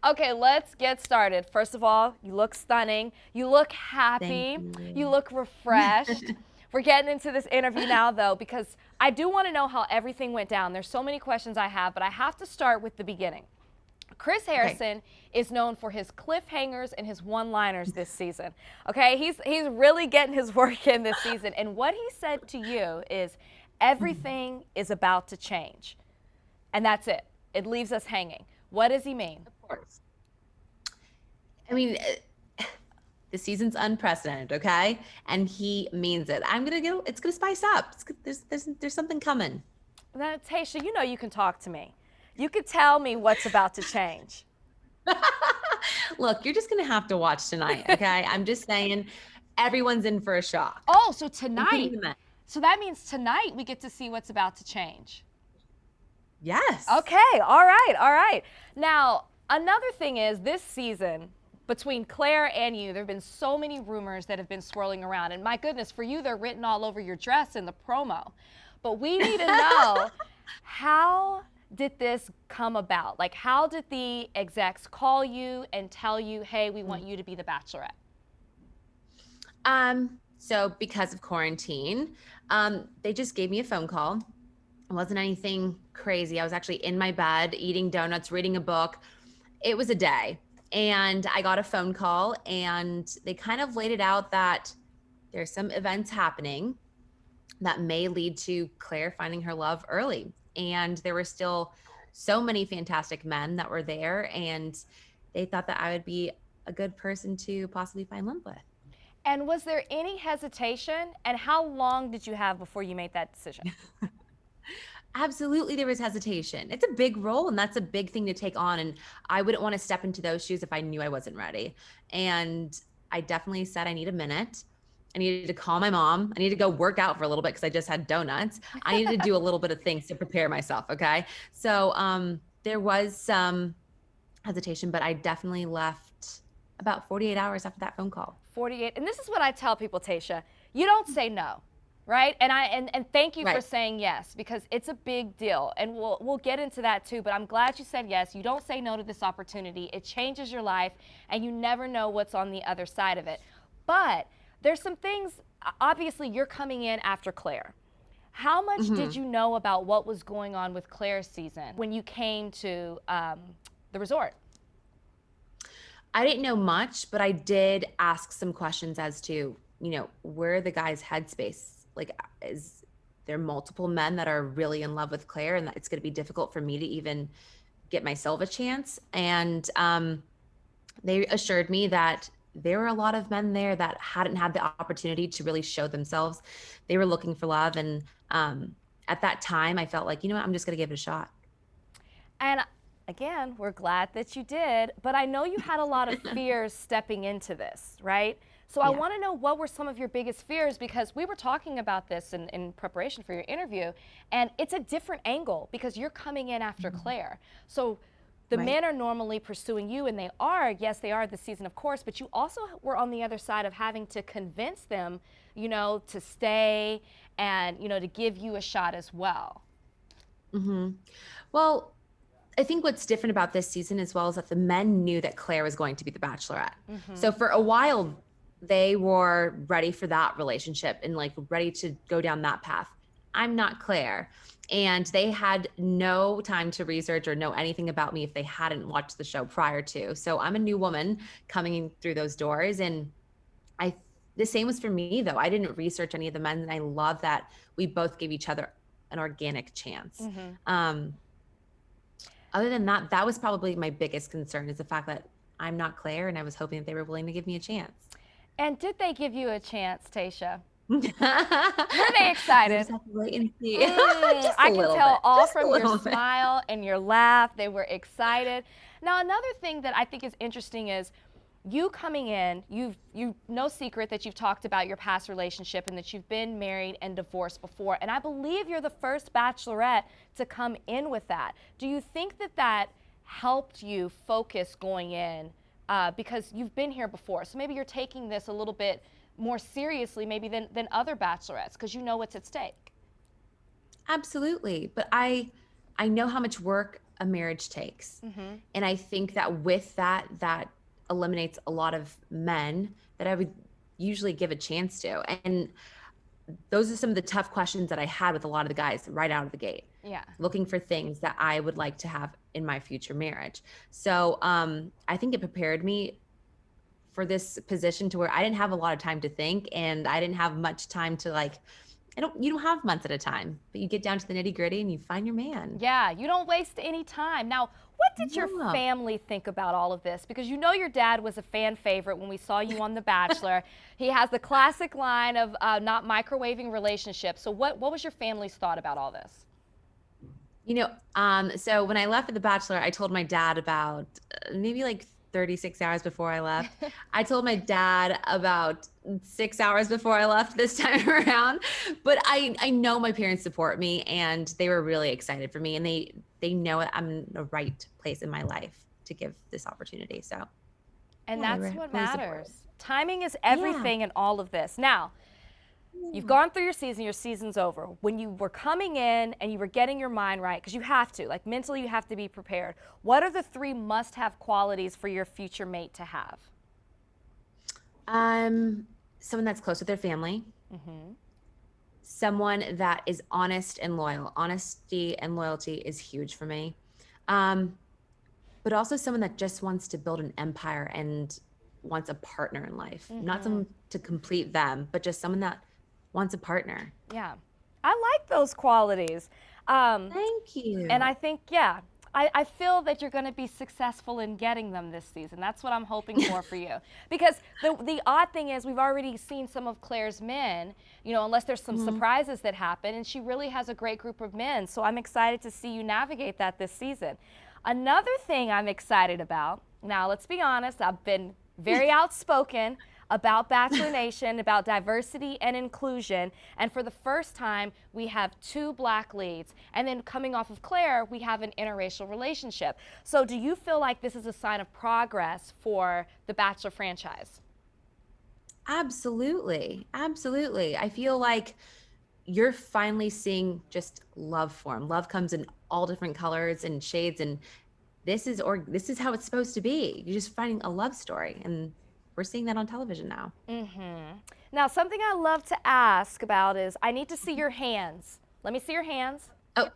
Okay, let's get started. First of all, you look stunning. You look Thank happy. You you. look refreshed. We're getting into this interview now, though, because I do want to know how everything went down. There's so many questions I have, but I have to start with the beginning. Chris Okay. Harrison is known for his cliffhangers and his one-liners this season. Okay, he's really getting his work in this season. And what he said to you is, everything is about to change, and that's it. It leaves us hanging. What does he mean? Of course. I mean, the season's unprecedented, okay? And he means it. It's gonna spice up. There's something coming. Now, Tayshia, you know you can talk to me. You could tell me what's about to change. Look, you're just gonna have to watch tonight, okay? I'm just saying, everyone's in for a shock, Oh, so including tonight. the men. So that means tonight we get to see what's about to change. Yes. Okay, all right, all right. Now, another thing is this season, between Clare and you, there have been so many rumors that have been swirling around. And my goodness, for you, they're written all over your dress in the promo. But we need to know, how did this come about? Like, how did the execs call you and tell you, hey, we want you to be the Bachelorette? So because of quarantine, they just gave me a phone call. It wasn't anything crazy. I was actually in my bed eating donuts, reading a book. It was a day. And I got a phone call and they kind of laid it out that there's some events happening that may lead to Claire finding her love early. And there were still so many fantastic men that were there. And they thought that I would be a good person to possibly find love with. And was there any hesitation? And how long did you have before you made that decision? Absolutely, there was hesitation. It's a big role, and that's a big thing to take on. And I wouldn't want to step into those shoes if I knew I wasn't ready. And I definitely said I need a minute. I needed to call my mom. I needed to go work out for a little bit because I just had donuts. I needed to do a little bit of things to prepare myself. Okay. So there was some hesitation, but I definitely left about 48 hours after that phone call. 48. And this is what I tell people, Tayshia. You don't say no, right? And thank you for Right. saying yes, because it's a big deal. And we'll get into that too, but I'm glad you said yes. You don't say no to this opportunity. It changes your life and you never know what's on the other side of it. But there's some things, obviously you're coming in after Claire. How much did you know about what was going on with Claire's season when you came to the resort? I didn't know much, but I did ask some questions as to, where the guy's headspace. Like, is there multiple men that are really in love with Claire and that it's going to be difficult for me to even get myself a chance? And they assured me that there were a lot of men there that hadn't had the opportunity to really show themselves. They were looking for love. And at that time, I felt like, I'm just going to give it a shot. And again, we're glad that you did, but I know you had a lot of fears stepping into this, right? So I Yeah. want to know, what were some of your biggest fears? Because we were talking about this in preparation for your interview, and it's a different angle because you're coming in after Claire. So the Right. men are normally pursuing you, and they are, yes, they are this season, of course, but you also were on the other side of having to convince them, to stay and, to give you a shot as well. Well, I think what's different about this season as well is that the men knew that Claire was going to be the Bachelorette. So for a while, they were ready for that relationship and like ready to go down that path. I'm not Claire. And they had no time to research or know anything about me if they hadn't watched the show prior to. So I'm a new woman coming in through those doors. And I, the same was for me though. I didn't research any of the men. And I love that we both gave each other an organic chance. Other than that, that was probably my biggest concern, is the fact that I'm not Claire, and I was hoping that they were willing to give me a chance. And did they give you a chance, Tayshia? We'll Were they excited? just have to wait and see. Just a I can little tell bit. all Just a from your little bit. smile and your laugh, they were excited. Now, another thing that I think is interesting is you coming in, no secret that you've talked about your past relationship and that you've been married and divorced before. And I believe you're the first Bachelorette to come in with that. Do you think that that helped you focus going in, because you've been here before? So maybe you're taking this a little bit more seriously maybe than other Bachelorettes because you know what's at stake. Absolutely. But I know how much work a marriage takes. And I think that with that eliminates a lot of men that I would usually give a chance to. And those are some of the tough questions that I had with a lot of the guys right out of the gate. Yeah. Looking for things that I would like to have in my future marriage. So I think it prepared me for this position to where I didn't have a lot of time to think, and I didn't have much time to you don't have months at a time, but you get down to the nitty gritty and you find your man. Yeah, you don't waste any time. Now, what did your family think about all of this? Because you know your dad was a fan favorite when we saw you on The Bachelor. He has the classic line of not microwaving relationships. So what was your family's thought about all this? So when I left for The Bachelor, I told my dad about maybe like 36 hours before I left. I told my dad about 6 hours before I left this time around. But I know my parents support me, and they were really excited for me, and they know I'm in the right place in my life to give this opportunity. So, and that's what matters. Timing is everything in all of this. Now, you've gone through your season's over. When you were coming in and you were getting your mind right, because you have to, like mentally you have to be prepared. What are the 3 must-have qualities for your future mate to have? Someone that's close with their family. Someone that is honest and loyal. Honesty and loyalty is huge for me. But also someone that just wants to build an empire and wants a partner in life. Not someone to complete them, but just someone that wants a partner. Yeah, I like those qualities. Thank you. And I think, I feel that you're going to be successful in getting them this season. That's what I'm hoping for you. Because the odd thing is we've already seen some of Clare's men, unless there's some surprises that happen, and she really has a great group of men. So I'm excited to see you navigate that this season. Another thing I'm excited about, now let's be honest, I've been very outspoken about Bachelor Nation, about diversity and inclusion. And for the first time, we have 2 Black leads. And then coming off of Clare, we have an interracial relationship. So do you feel like this is a sign of progress for the Bachelor franchise? Absolutely. Absolutely. I feel like you're finally seeing just love form. Love comes in all different colors and shades. And this is how it's supposed to be. You're just finding a love story. And we're seeing that on television now. Now, something I love to ask about is I need to see your hands. Let me see your hands. Oh.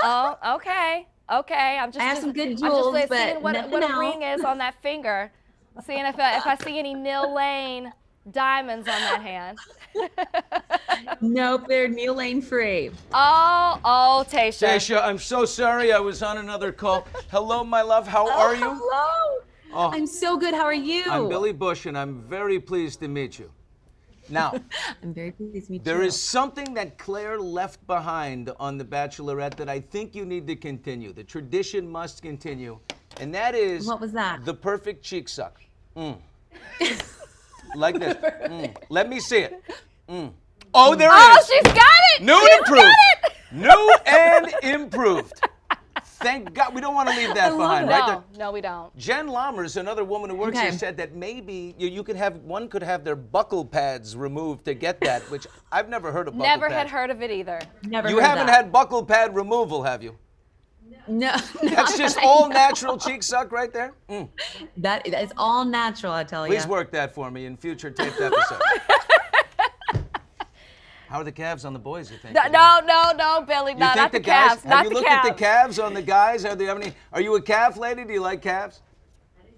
Oh, okay. Okay. I have some good jewels, I'm just but seeing what a ring is on that finger. Seeing if I see any Neil Lane diamonds on that hand. Nope, they're Neil Lane free. Oh, Tayshia. Tayshia, I'm so sorry. I was on another call. Hello, my love. How are you? Hello. Oh, I'm so good. How are you? I'm Billy Bush, and I'm very pleased to meet you. Now, I'm very pleased to meet you. there is something that Clare left behind on The Bachelorette that I think you need to continue. The tradition must continue, and that is What was that? the perfect cheek suck. Like this. Let me see it. Oh, there it Oh, is. she's got it. New and She's improved. got it. New and improved. Thank God. We don't want to leave that behind, right? There. No, we don't. Jen Lammers, another woman who works here, said that maybe one could have their buckle pads removed to get that, which I've never heard of buckle Never pads. had heard of it either. Never You heard haven't that. had buckle pad removal, have you? No. That's just all natural cheek suck right there? That is all natural, I tell you. Please work that for me in future taped episodes. How are the calves on the boys, you think? No, Billy. You No, think not the guys, calves. have Not you the looked calves. at the calves on the guys? Are you a calf lady? Do you like calves?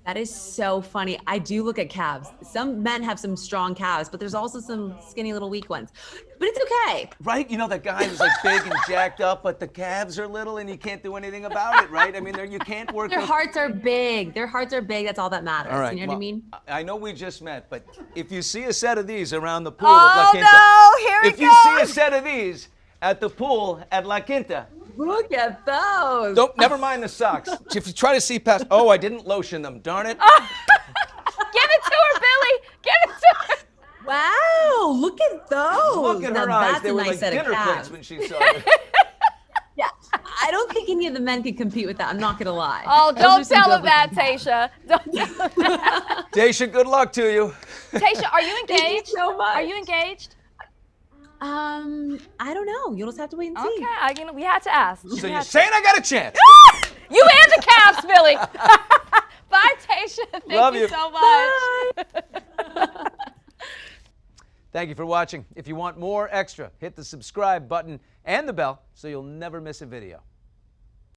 That is so funny. I do look at calves. Some men have some strong calves, but there's also some skinny little weak ones. But it's okay. Right? You know that guy who's like big and jacked up, but the calves are little and you can't do anything about it, right? I mean, you can't work. Their hearts are big. Their hearts are big. That's all that matters. All right. You know what I mean? I know we just met, but if you see a set of these around the pool at La Quinta, no, here it if you see a set of these at the pool at La Quinta, Look at those. never mind the socks. If you try to see past, I didn't lotion them. Darn it. Give it to her, Billy. Give it to her. Wow, look at those. Look at now her eyes. that's They a were nice like set of dinner plates calves. when she saw it. Yeah, I don't think any of the men could compete with that. I'm not gonna lie. Oh, Those don't are some tell him good that, looking Tayshia. Don't tell him that. Tayshia, good luck to you. Tayshia, are you Thank you engaged? so much. Are you engaged? I don't know. You'll just have to wait and see. Okay, we had to ask. So you're saying I got a chance? You and the Caps, Billy. Bye, Tayshia. Thank Love you you. so much. Thank you for watching. If you want more extra, hit the subscribe button and the bell so you'll never miss a video.